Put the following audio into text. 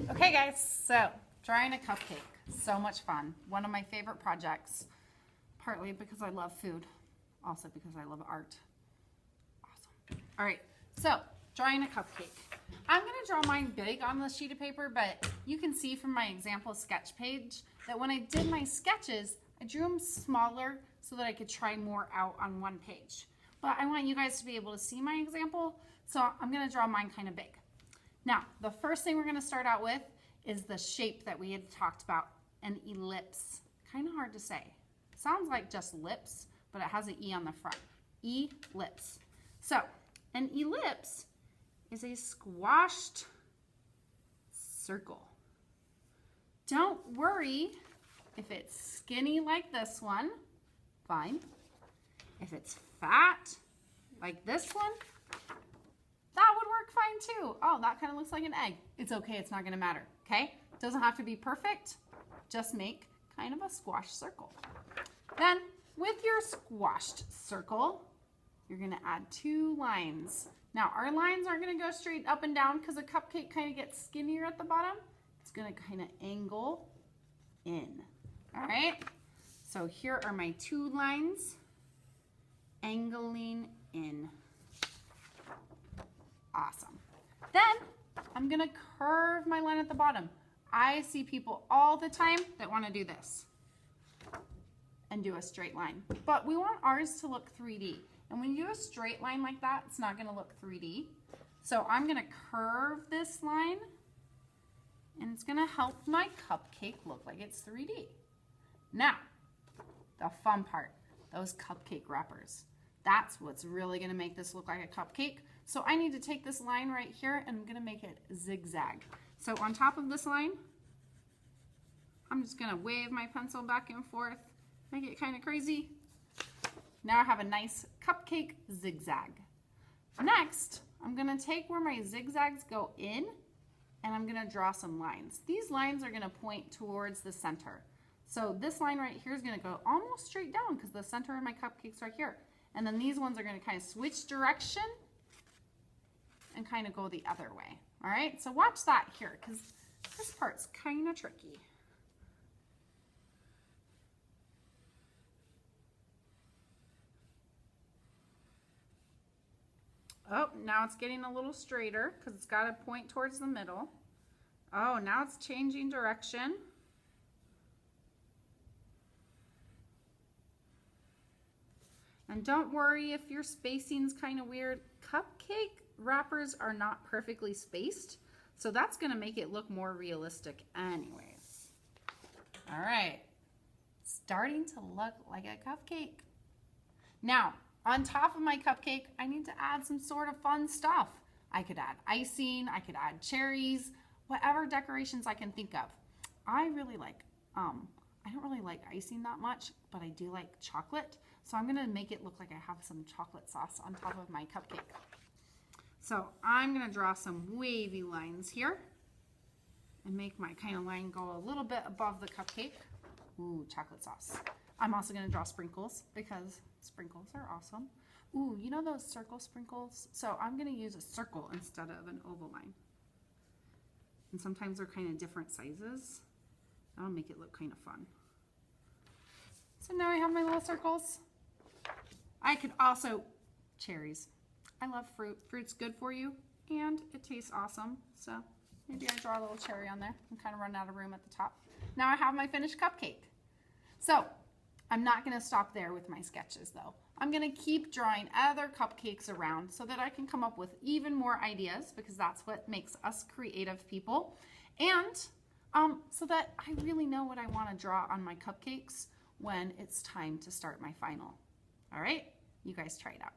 Okay guys, so drawing a cupcake, so much fun. One of my favorite projects, partly because I love food, also because I love art. Awesome. All right, so drawing a cupcake. I'm gonna draw mine big on the sheet of paper, but you can see from my example sketch page that when I did my sketches, I drew them smaller so that I could try more out on one page. But I want you guys to be able to see my example, so I'm gonna draw mine kind of big. Now, the first thing we're gonna start out with is the shape that we had talked about, an ellipse. Kind of hard to say. Sounds like just lips, but it has an E on the front. Ellipse. So, an ellipse is a squashed circle. Don't worry if it's skinny like this one, fine. If it's fat like this one, that would work fine too. Oh, that kind of looks like an egg. It's okay, it's not gonna matter, okay? Doesn't have to be perfect, just make kind of a squashed circle. Then, with your squashed circle, you're gonna add 2 lines. Now, our lines aren't gonna go straight up and down because a cupcake kind of gets skinnier at the bottom. It's gonna kind of angle in, all right? So here are my 2 lines, angling in. Awesome. Then I'm gonna curve my line at the bottom. I see people all the time that wanna do this and do a straight line, but we want ours to look 3D. And when you do a straight line like that, it's not gonna look 3D. So I'm gonna curve this line and it's gonna help my cupcake look like it's 3D. Now, the fun part, those cupcake wrappers. That's what's really gonna make this look like a cupcake. So I need to take this line right here and I'm gonna make it zigzag. So on top of this line, I'm just gonna wave my pencil back and forth, make it kind of crazy. Now I have a nice cupcake zigzag. Next, I'm gonna take where my zigzags go in and I'm gonna draw some lines. These lines are gonna point towards the center. So this line right here is gonna go almost straight down because the center of my cupcake's right here. And then these ones are gonna kind of switch direction and kind of go the other way. All right, so watch that here because this part's kind of tricky. Oh, now it's getting a little straighter because it's got to point towards the middle. Oh, now it's changing direction. And don't worry if your spacing's kind of weird. Cupcake wrappers are not perfectly spaced, so that's gonna make it look more realistic anyways. All right, starting to look like a cupcake. Now, on top of my cupcake, I need to add some sort of fun stuff. I could add icing, I could add cherries, whatever decorations I can think of. I really like, I don't really like icing that much, but I do like chocolate. So I'm gonna make it look like I have some chocolate sauce on top of my cupcake. So I'm gonna draw some wavy lines here and make my kind of line go a little bit above the cupcake. Ooh, chocolate sauce. I'm also gonna draw sprinkles because sprinkles are awesome. Ooh, you know those circle sprinkles? So I'm gonna use a circle instead of an oval line. And sometimes they're kind of different sizes. That'll make it look kind of fun. So now I have my little circles. I could also, cherries. I love fruit. Fruit's good for you and it tastes awesome. So maybe I draw a little cherry on there and kind of run out of room at the top. Now I have my finished cupcake. So I'm not gonna stop there with my sketches though. I'm gonna keep drawing other cupcakes around so that I can come up with even more ideas because that's what makes us creative people. And so that I really know what I wanna draw on my cupcakes when it's time to start my final. All right, you guys try it out.